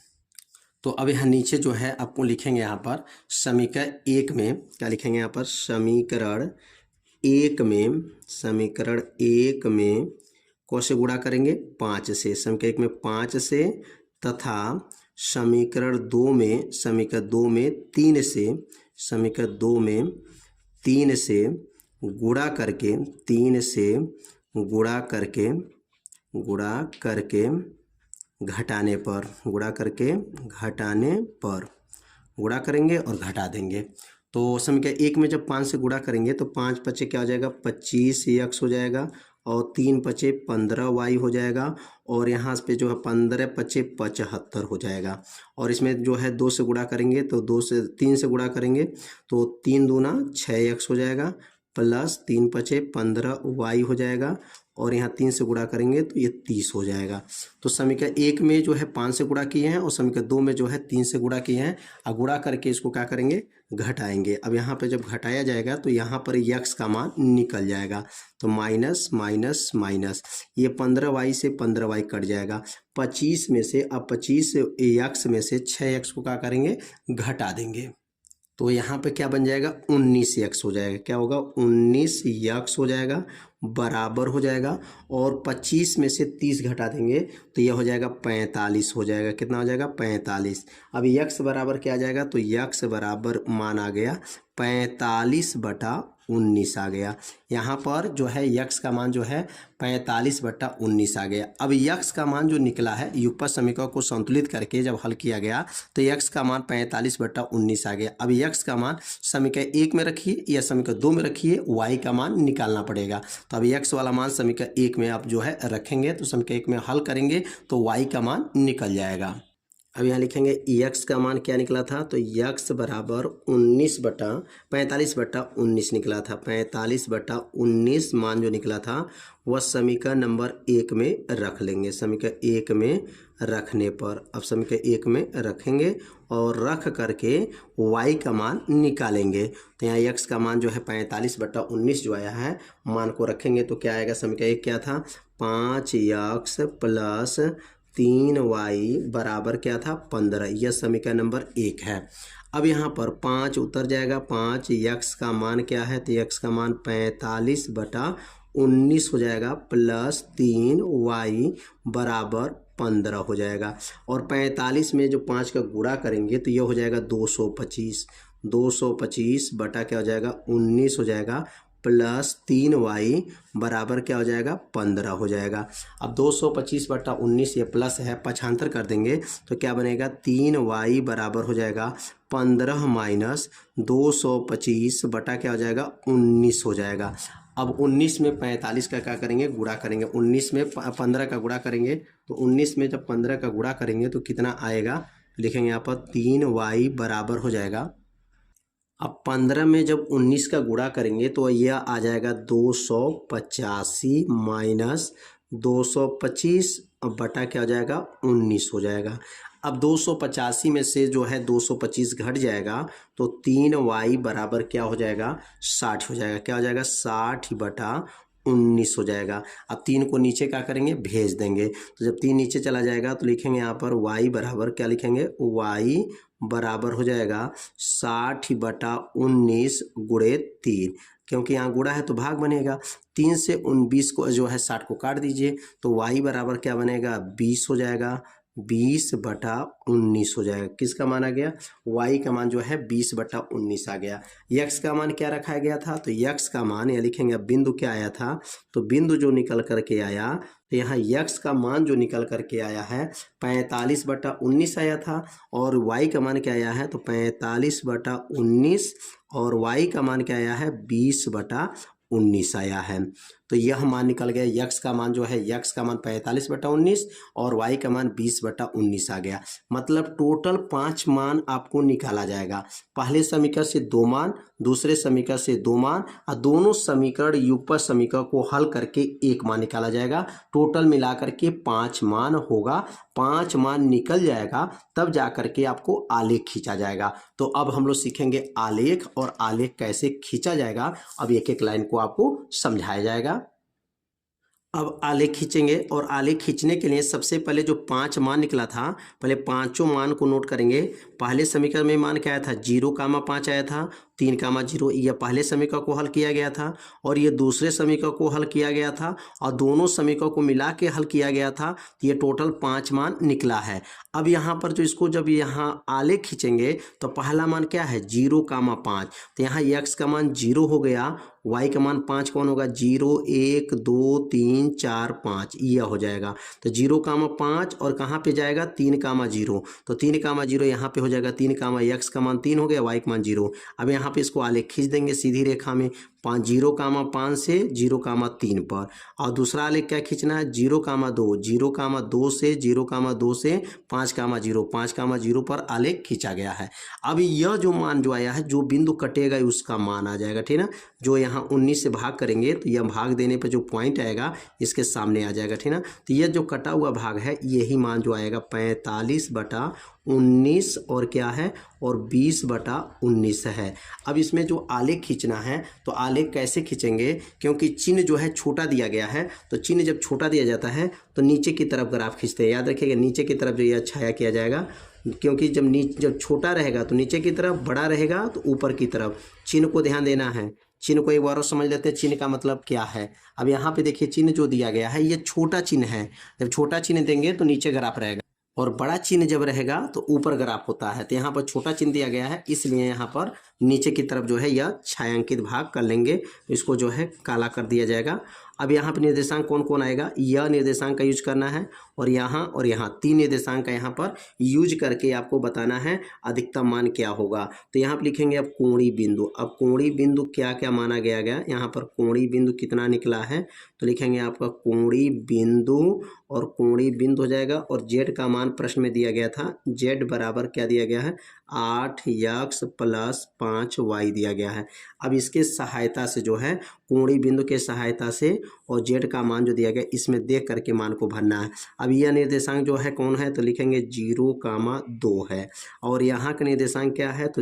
तो अब यहाँ नीचे जो है आपको लिखेंगे यहाँ पर समीकरण 1 में क्या लिखेंगे, यहाँ पर समीकरण 1 में क से गुणा करेंगे 5 से, समीकरण 1 में 5 से तथा समीकरण 2 में समीकरण 2 में 3 से समीकरण 2 में 3 से गुणा करके 3 से गुणा करके घटाने पर गुणा करेंगे और घटा देंगे। तो समीकरण 1 में जब 5 से गुणा करेंगे तो 5 पचे क्या हो जाएगा 25x हो जाएगा और 3 पचे 15y हो जाएगा और यहाँ पे जो है 15 पचे 75 हो जाएगा। और इसमें जो है 2 से गुणा करेंगे तो 3 से गुणा करेंगे तो 3 दूना 6x हो जाएगा प्लस 3 पचे 15y हो जाएगा और यहाँ 3 से गुणा करेंगे तो ये 30 हो जाएगा। तो समीकरण 1 में जो है 5 से गुणा किए हैं और समीकरण 2 में जो है 3 से गुणा किए हैं और गुणा करके इसको क्या करेंगे घटाएंगे। अब यहाँ पे जब घटाया जाएगा तो यहाँ पर x का मान निकल जाएगा तो माइनस माइनस माइनस ये 15y से 15y कट जाएगा 25 में से। अब 25 x में से 6x को क्या करेंगे घटा देंगे तो यहाँ पे क्या बन जाएगा 19x हो जाएगा। क्या होगा 19x हो जाएगा बराबर हो जाएगा और 25 में से 30 घटा देंगे तो यह हो जाएगा 45 हो जाएगा। कितना हो जाएगा 45। अब x बराबर क्या आ जाएगा तो x बराबर मान आ गया 45/19 आ गया। यहाँ पर जो है x का मान जो है 45/19 आ गया। अब x का मान जो निकला है युगपत समीकरण को संतुलित करके जब हल किया गया तो x का मान 45/19 आ गया। अब x का मान समीकरण 1 में रखिए या समीकरण 2 में रखिए, y का मान निकालना पड़ेगा। तो अब x वाला मान समीकरण 1 में आप जो है रखेंगे तो समीकरण 1 में हल करेंगे तो y का मान निकल जाएगा। अब यहाँ लिखेंगे x का मान क्या निकला था तो x बराबर 45/19 निकला था। 45/19 मान जो निकला था वह समीकरण नंबर 1 में रख लेंगे। समीकरण 1 में रखने पर अब समीकरण 1 में रखेंगे और रख करके y का मान निकालेंगे। तो यहाँ x का मान जो है 45/19 जो आया है मान को रखेंगे तो क्या आएगा। समीकरण 1 क्या था 5x प्लस 3y बराबर क्या था 15। यह समीकरण नंबर 1 है। अब यहाँ पर 5 उतर जाएगा 5 x का मान क्या है तो x का मान 45/19 हो जाएगा प्लस 3y बराबर 15 हो जाएगा। और 45 में जो 5 का गुणा करेंगे तो यह हो जाएगा 225। 225 बटा क्या हो जाएगा 19 हो जाएगा प्लस 3y बराबर क्या हो जाएगा 15 हो जाएगा। अब 225/19 ये प्लस है पक्षांतर कर देंगे तो क्या बनेगा 3y बराबर हो जाएगा 15 माइनस 225 बटा क्या हो जाएगा 19 हो जाएगा। अब 19 में 45 का क्या करेंगे गुणा करेंगे। 19 में 15 का गुणा करेंगे तो 19 में जब 15 का गुणा करेंगे तो कितना आएगा लिखेंगे यहाँ पर 3y बराबर हो जाएगा। अब 15 में जब 19 का गुणा करेंगे तो यह आ जाएगा 285 माइनस 225 बटा क्या हो जाएगा 19 हो जाएगा। अब 285 में से जो है 225 घट जाएगा तो 3y बराबर क्या हो जाएगा 60 हो जाएगा। क्या हो जाएगा 60/19 हो जाएगा। अब 3 को नीचे क्या करेंगे भेज देंगे तो जब 3 नीचे चला जाएगा तो लिखेंगे यहाँ पर y बराबर क्या लिखेंगे y बराबर हो जाएगा 60/19 गुणे 3। क्योंकि यहाँ गुणा है तो भाग बनेगा। 3 से 19 को जो है 60 को काट दीजिए तो y बराबर क्या बनेगा 20 हो जाएगा। 20/19 हो जाएगा। किसका मान आ गया y का मान जो है 20/19 आ गया। x का मान क्या रखा गया था तो x का मान यहाँ लिखेंगे। अब बिंदु क्या आया था तो बिंदु जो निकल करके आया तो यहाँ x का मान जो निकल करके आया है 45/19 आया था और y का मान क्या आया है तो 45/19 और y का मान क्या आया है 20/19 आया है। तो यह मान निकल गया। x का मान जो है x का मान 45/19 और y का मान 20/19 आ गया। मतलब टोटल 5 मान आपको निकाला जाएगा। पहले समीकरण से 2 मान, दूसरे समीकरण से 2 मान और दोनों समीकरण युगपत समीकरण को हल करके 1 मान निकाला जाएगा। टोटल मिलाकर के 5 मान होगा। 5 मान निकल जाएगा तब जा करके आपको आलेख खींचा जाएगा। तो अब हम लोग सीखेंगे आलेख और आलेख कैसे खींचा जाएगा। अब एक एक लाइन को आपको समझाया जाएगा। अब आलेख खींचेंगे और आलेख खींचने के लिए सबसे पहले जो 5 मान निकला था पहले पांचों मान को नोट करेंगे। पहले समीकरण में मान क्या आया था 0,5 आया था 3,0 यह पहले समीकरण को हल किया गया था और ये दूसरे समीकरण को हल किया गया था और दोनों समीकरण को मिला के हल किया गया था, तो ये टोटल 5 मान निकला है। अब यहाँ पर जो इसको जब यहाँ आलेख खींचेंगे तो पहला मान क्या है 0,5, तो यहाँ x का मान 0 हो गया, y का मान 5 कौन होगा 0 1 2 3 4 5, यह हो जाएगा। तो 0,5 और कहाँ पे जाएगा 3,0, तो 3,0 यहाँ पे हो जाएगा 3, x का मान 3 हो गया, y का मान 0। अब यहाँ पे इसको आलेख खींच देंगे सीधी रेखा में 0,5 से 0,3 पर, और दूसरा आलेख क्या खींचना है 0,2 से 0,2 से 5,0 पर आलेख खींचा गया है। अब यह जो मान जो आया है, जो बिंदु कटेगा उसका मान आ जाएगा, ठीक ना। जो यहाँ 19 से भाग करेंगे तो यह भाग देने पर जो पॉइंट आएगा इसके सामने आ जाएगा, ठीक ना। तो यह जो कटा हुआ भाग है यही मान जो आएगा 45/19 और क्या है और 20/19 है। अब इसमें जो आलेख खींचना है तो आलेख कैसे खींचेंगे, क्योंकि चिन्ह जो है छोटा दिया गया है, तो चिन्ह जब छोटा दिया जाता है तो नीचे की तरफ ग्राफ खींचते हैं। याद रखिएगा नीचे की तरफ जो यह छाया किया जाएगा, क्योंकि जब छोटा रहेगा तो नीचे की तरफ, बड़ा रहेगा तो ऊपर की तरफ। चिन्ह को ध्यान देना है, चिन्ह को एक बार और समझ लेते हैं चिन्ह का मतलब क्या है। अब यहाँ पे देखिए चिन्ह जो दिया गया है ये छोटा चिन्ह है, जब छोटा चिन्ह देंगे तो नीचे ग्राफ रहेगा और बड़ा चिन्ह जब रहेगा तो ऊपर ग्राफ होता है। तो यहाँ पर छोटा चिन्ह दिया गया है इसलिए यहाँ पर नीचे की तरफ जो है यह छायांकित भाग कर लेंगे, इसको जो है काला कर दिया जाएगा। अब यहाँ पर निर्देशांक कौन कौन आएगा, यह निर्देशांक का यूज करना है और यहाँ 3 निर्देशांक का यहाँ पर यूज करके आपको बताना है अधिकतम मान क्या होगा। तो यहाँ पर लिखेंगे अब कोणीय बिंदु। अब कोणीय बिंदु क्या क्या माना गया यहाँ पर कोणीय बिंदु कितना निकला है, तो लिखेंगे आपका कोणीय बिंदु और कोणीय बिंदु हो जाएगा और जेड का मान प्रश्न में दिया गया था, जेड बराबर क्या दिया गया है 8x + 5y दिया गया है। अब इसके सहायता से जो है कोणीय बिंदु के सहायता से और जेड का मान जो दिया गया इसमें देख करके मान को भरना है। अब यह निर्देशांक जो है कौन है, तो लिखेंगे 0,2 है और यहाँ का निर्देशांक क्या है तो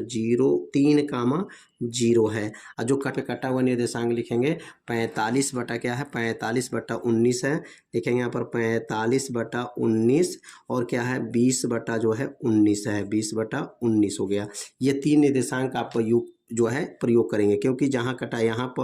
3,0 है। और जो कटा हुआ निर्देशांक लिखेंगे 45 बटा क्या है 45/19 है, लिखेंगे यहाँ पर 45/19 और क्या है 20/19 है, 20/19 हो गया। ये 3 निर्देशांक आपको जो है प्रयोग करेंगे, क्योंकि जहाँ कटा यहाँ पर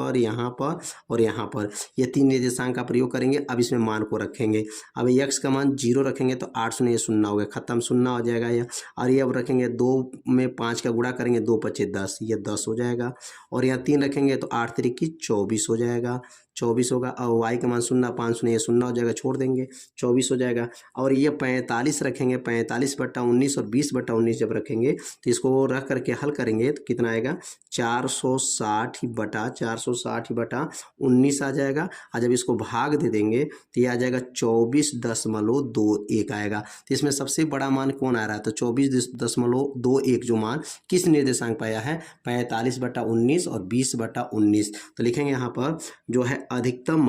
और यहाँ पर ये 3 निर्देशांक का प्रयोग करेंगे। अब इसमें मान को रखेंगे, अब x का मान 0 रखेंगे तो 8 शून्य ये 0 हो गया, खत्म 0 हो जाएगा यह। और ये अब रखेंगे 2 में 5 का गुणा करेंगे 2 × 5 = 10, ये 10 हो जाएगा। और यहाँ 3 रखेंगे तो 8 × 3 = 24 हो जाएगा, 24 होगा। और y का मान 0, 5 शून्य ये 0 हो जाएगा, छोड़ देंगे 24 हो जाएगा। और ये 45 रखेंगे, 45/19 और 20/19 जब रखेंगे तो इसको रख करके हल करेंगे तो कितना आएगा 460/19 आ जाएगा। और जब इसको भाग दे देंगे तो ये आ जाएगा 24.21 आएगा। तो इसमें सबसे बड़ा मान कौन आ रहा है, तो 24.21 जो मान किस निर्देशांक पाया है 45/19 और 20/19। तो लिखेंगे यहाँ पर जो है अधिकतम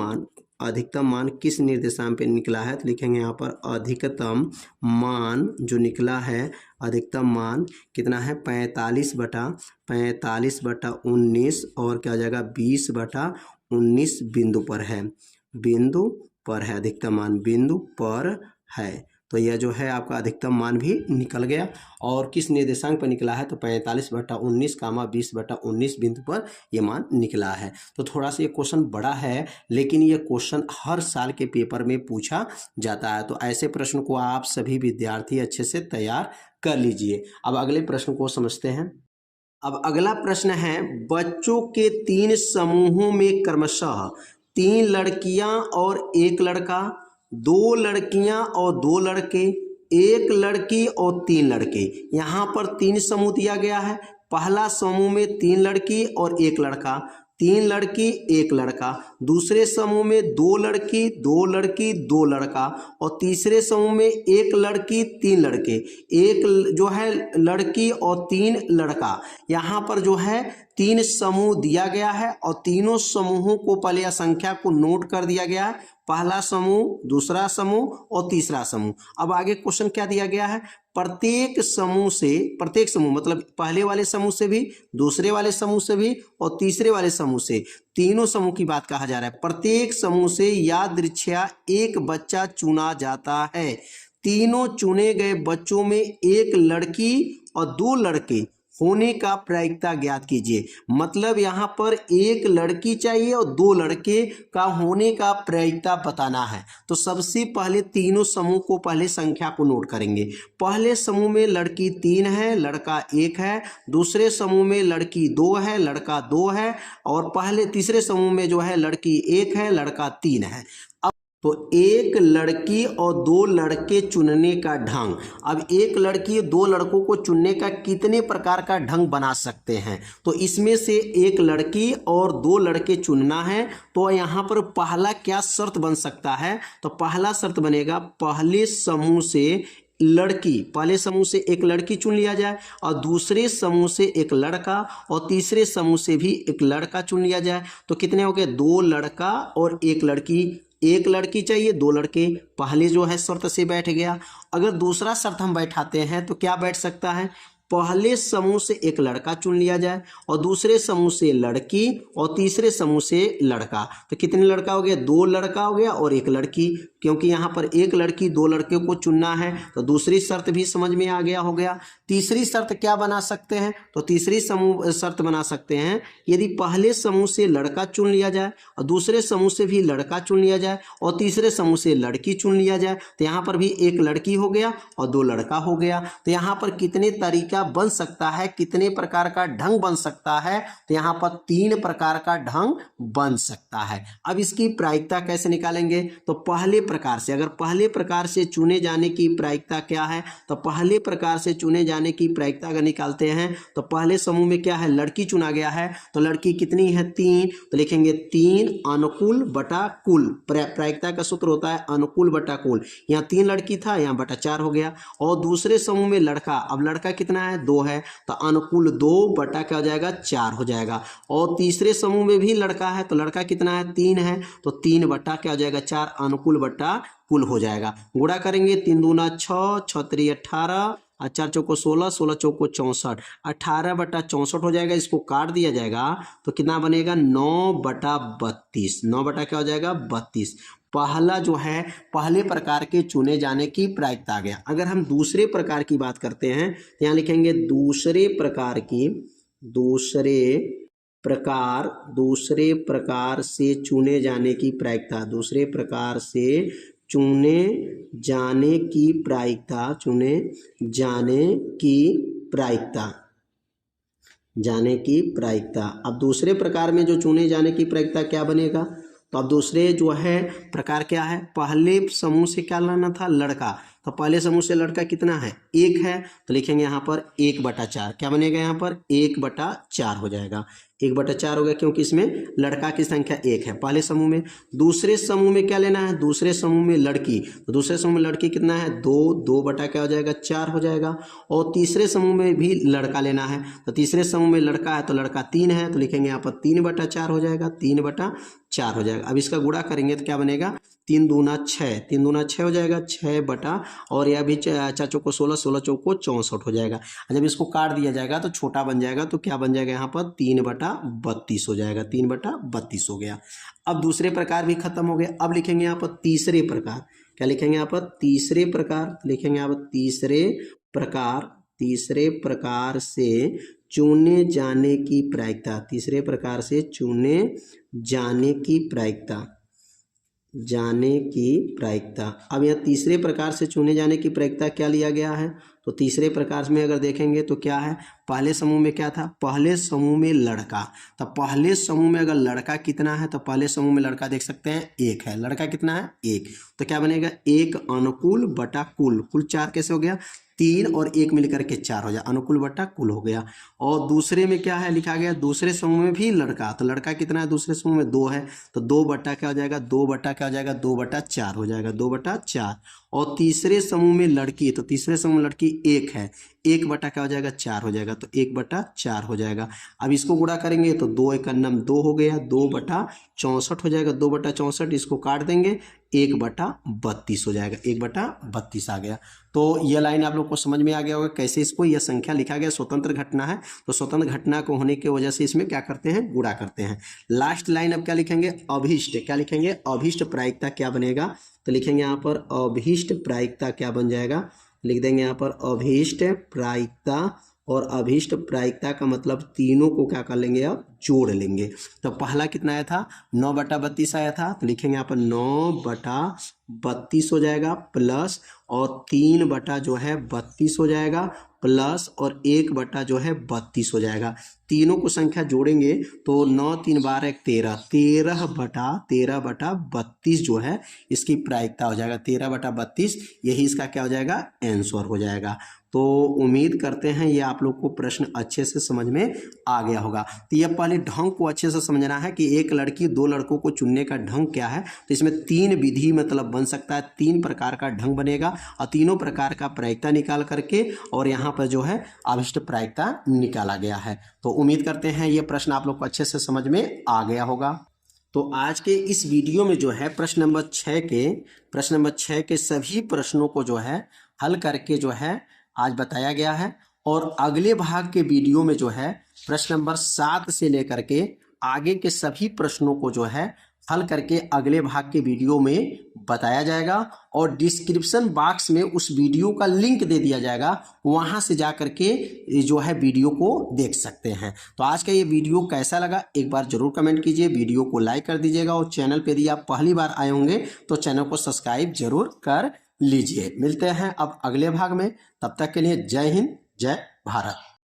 मान किस निर्देशांक पे निकला है, तो लिखेंगे यहाँ पर अधिकतम मान जो निकला है, अधिकतम मान कितना है 45/19 और क्या हो जाएगा 20/19 बिंदु पर है, अधिकतम मान बिंदु पर है। तो यह जो है आपका अधिकतम मान भी निकल गया। और किस निर्देशांक पर निकला है, तो 45/19, 20/19 बिंदु पर यह मान निकला है। तो थोड़ा सा ये क्वेश्चन बड़ा है, लेकिन ये क्वेश्चन हर साल के पेपर में पूछा जाता है। तो ऐसे प्रश्न को आप सभी विद्यार्थी अच्छे से तैयार कर लीजिए। अब अगले प्रश्न को समझते हैं। अब अगला प्रश्न है, बच्चों के 3 समूहों में क्रमशः 3 लड़कियां और 1 लड़का, 2 लड़कियां और 2 लड़के, 1 लड़की और 3 लड़के। यहाँ पर 3 समूह दिया गया है। पहला समूह में 3 लड़की और 1 लड़का, 3 लड़की 1 लड़का। दूसरे समूह में 2 लड़की 2 लड़की 2 लड़का और तीसरे समूह में 1 लड़की 3 लड़के, 1 जो है लड़की और 3 लड़का। यहाँ पर जो है 3 समूह दिया गया है और तीनों समूहों को पहले या संख्या को नोट कर दिया गया है, पहला समूह, दूसरा समूह और तीसरा समूह। अब आगे क्वेश्चन क्या दिया गया है, प्रत्येक समूह मतलब पहले वाले समूह से भी, दूसरे वाले समूह से भी और तीसरे वाले समूह से, तीनों समूह की बात कहा जा रहा है। प्रत्येक समूह से यादृच्छया एक बच्चा चुना जाता है। तीनों चुने गए बच्चों में 1 लड़की और 2 लड़के होने का प्रायिकता ज्ञात कीजिए। मतलब यहाँ पर एक लड़की चाहिए और दो लड़के का होने का प्रायिकता बताना है। तो सबसे पहले तीनों समूह को पहले संख्या को नोट करेंगे। पहले समूह में लड़की 3 है, लड़का 1 है। दूसरे समूह में लड़की 2 है, लड़का 2 है। और तीसरे समूह में जो है लड़की 1 है, लड़का 3 है। तो एक लड़की और दो लड़के चुनने का ढंग। अब एक लड़की दो लड़कों को चुनने का कितने प्रकार का ढंग बना सकते हैं? तो इसमें से एक लड़की और दो लड़के चुनना है। तो यहाँ पर पहला क्या शर्त बन सकता है? तो पहला शर्त बनेगा पहले समूह से एक लड़की चुन लिया जाए और दूसरे समूह से एक लड़का और तीसरे समूह से भी एक लड़का चुन लिया जाए। तो कितने हो गए? दो लड़का और एक लड़की। एक लड़की चाहिए, दो लड़के। पहले जो है शर्त से बैठ गया। अगर दूसरा शर्त हम बैठाते हैं तो क्या बैठ सकता है? पहले समूह से एक लड़का चुन लिया जाए और दूसरे समूह से लड़की और तीसरे समूह से लड़का। तो कितने लड़का हो गया? दो लड़का हो गया और एक लड़की। क्योंकि यहाँ पर एक लड़की दो लड़के को चुनना है तो दूसरी शर्त भी समझ में आ गया हो गया। तीसरी शर्त क्या बना सकते हैं? तो तीसरी शर्त बना सकते हैं, यदि पहले समूह से लड़का चुन लिया जाए और दूसरे समूह से भी लड़का चुन लिया जाए और तीसरे समूह से लड़की चुन लिया जाए तो यहाँ पर भी एक लड़की हो गया और दो लड़का हो गया। तो यहाँ पर कितने तरीका बन सकता है, कितने प्रकार का ढंग बन सकता है? तो यहाँ पर 3 प्रकार का ढंग बन सकता है। अब इसकी प्रायिकता कैसे निकालेंगे? तो पहले प्रकार से, अगर पहले प्रकार से चुने जाने की प्रायिकता क्या है? तो पहले प्रकार से चुने जाने की प्रायिकता अगर निकालते हैं तो पहले समूह में क्या है? लड़की चुना गया है। तो लड़की कितनी है? 3। तो लिखेंगे 3 अनुकूल बटा कुल। प्रायिकता का सूत्र होता है अनुकूल बटा कुल। यहाँ 3 लड़की था, यहाँ बटा 4 हो गया। और दूसरे समूह में लड़का, अब लड़का कितना है? 2 है। तो अनुकूल 2 बटा क्या हो जाएगा? 4 हो जाएगा। और तीसरे समूह में भी लड़का है, तो लड़का कितना है? 3 है। तो 3 बटा क्या हो जाएगा? 4 अनुकूल बटा कुल हो जाएगा। गुणा करेंगे 3 दूना 6, 6 3 18 और 4 चौको 16, 16 चौको 64, 18 बटा 64 हो जाएगा। इसको काट दिया जाएगा तो कितना बनेगा? 9 बटा 32। 9 बटा क्या हो जाएगा? 32। पहला जो है पहले प्रकार के चुने जाने की प्रायिकता आ गया। अगर हम दूसरे प्रकार की बात करते हैं तो यहाँ लिखेंगे दूसरे प्रकार से चुने जाने की प्रायिकता। दूसरे प्रकार से चुने जाने की प्रायिकता। अब दूसरे प्रकार में जो चुने जाने की प्रायिकता क्या बनेगा? तो अब दूसरे जो है प्रकार क्या है? पहले समूह से क्या लाना था? लड़का। तो पहले समूह से लड़का कितना है? 1 है। तो लिखेंगे यहाँ पर 1 बटा 4। क्या बनेगा? यहाँ पर 1 बटा 4 हो जाएगा। 1 बटा 4 हो गया क्योंकि इसमें लड़का की संख्या 1 है पहले समूह में। दूसरे समूह में क्या लेना है? दूसरे समूह में लड़की। तो दूसरे समूह में लड़की कितना है? 2 बटा क्या हो जाएगा? 4 हो जाएगा। और तीसरे समूह में भी लड़का लेना है। तो तीसरे समूह में लड़का है तो लड़का 3 है। तो लिखेंगे यहाँ पर 3 बटा 4 हो जाएगा। 3 बटा 4 हो जाएगा। अब इसका गुणा करेंगे तो क्या बनेगा? 3 दूना 6, 3 दूना 6 हो जाएगा। 6 बटा और यह भी 4 चौको 16, 16 चौको 64 हो जाएगा। जब इसको काट दिया जाएगा तो छोटा बन जाएगा। तो क्या बन जाएगा? यहाँ पर 3 बटा 32 हो जाएगा। 3 बटा 32 हो गया। अब दूसरे प्रकार भी खत्म हो गया। अब लिखेंगे यहाँ पर तीसरे प्रकार। क्या लिखेंगे यहाँ पर? तीसरे प्रकार। लिखेंगे यहाँ पर तीसरे प्रकार से चुने जाने की प्रायिकता। तीसरे प्रकार से चुने जाने की प्रायिकता। अब यह तीसरे प्रकार से चुने जाने की प्रायिकता क्या लिया गया है? तो तीसरे प्रकार में अगर देखेंगे तो क्या है? पहले समूह में क्या था? पहले समूह में लड़का। तो पहले समूह में अगर लड़का कितना है? तो पहले समूह में लड़का देख सकते हैं 1 है। लड़का कितना है? 1। तो क्या बनेगा? 1 अनुकूल बटा कुल। कुल 4 कैसे हो गया? 3 और 1 मिलकर के 4 हो जाए। अनुकूल बटा कुल हो गया। और दूसरे में क्या है लिखा गया? दूसरे समूह में भी लड़का। तो लड़का कितना है? दूसरे समूह में 2 है। तो 2 बटा क्या हो जाएगा? 2 बटा क्या हो जाएगा? 2 बटा 4 हो जाएगा। 2 बटा 4। और तीसरे समूह में लड़की। तो तीसरे समूह में लड़की 1 है। 1 बटा क्या हो जाएगा? 4 हो जाएगा। तो 1 बटा 4 हो जाएगा। अब इसको गुणा करेंगे तो 2 1 9 2 हो गया। 2 बटा 64 हो जाएगा। 2 बटा 64 इसको काट देंगे 1 बटा 32 हो जाएगा। 1 बटा 32 आ गया। तो यह लाइन आप लोग को समझ में आ गया होगा कैसे इसको यह संख्या लिखा गया। स्वतंत्र घटना है तो स्वतंत्र घटना को होने की वजह से इसमें क्या करते हैं? गुणा करते हैं। लास्ट लाइन अब क्या लिखेंगे? अभीष्ट। क्या लिखेंगे? अभीष्ट प्रायिकता क्या बनेगा? तो लिखेंगे यहाँ पर अभीष्ट प्रायिकता क्या बन जाएगा? लिख देंगे यहाँ पर अभीष्ट प्रायिकता और अभीष्ट प्रायिकता का मतलब तीनों को क्या कर लेंगे, अब जोड़ लेंगे। तो पहला कितना आया था, 9/32 आया था, तो लिखेंगे यहाँ पर 9/32 हो जाएगा, प्लस और 3/32 हो जाएगा, प्लस और 1/32 हो जाएगा। तीनों को संख्या जोड़ेंगे तो 9 3 12 13, 13/32 जो है इसकी प्रायिकता हो जाएगा, 13/32 यही इसका क्या हो जाएगा, आंसर हो जाएगा। तो उम्मीद करते हैं ये आप लोग को प्रश्न अच्छे से समझ में आ गया होगा। तो ये पहले ढंग को अच्छे से समझना है कि एक लड़की दो लड़कों को चुनने का ढंग क्या है। तो इसमें 3 विधि मतलब बन सकता है, 3 प्रकार का ढंग बनेगा और तीनों प्रकार का प्रायिकता निकाल करके और यहाँ पर जो है अभिष्ट प्रायिकता निकाला गया है। तो उम्मीद करते हैं ये प्रश्न आप लोग को अच्छे से समझ में आ गया होगा। तो आज के इस वीडियो में जो है प्रश्न नंबर 6 के सभी प्रश्नों को जो है हल करके जो है आज बताया गया है। और अगले भाग के वीडियो में जो है प्रश्न नंबर 7 से लेकर के आगे के सभी प्रश्नों को जो है हल करके अगले भाग के वीडियो में बताया जाएगा और डिस्क्रिप्शन बॉक्स में उस वीडियो का लिंक दे दिया जाएगा, वहां से जा करके जो है वीडियो को देख सकते हैं। तो आज का ये वीडियो कैसा लगा एक बार जरूर कमेंट कीजिए, वीडियो को लाइक कर दीजिएगा और चैनल पे यदि आप पहली बार आए होंगे तो चैनल को सब्सक्राइब जरूर कर लीजिए। मिलते हैं अब अगले भाग में, तब तक के लिए जय हिंद, जय भारत।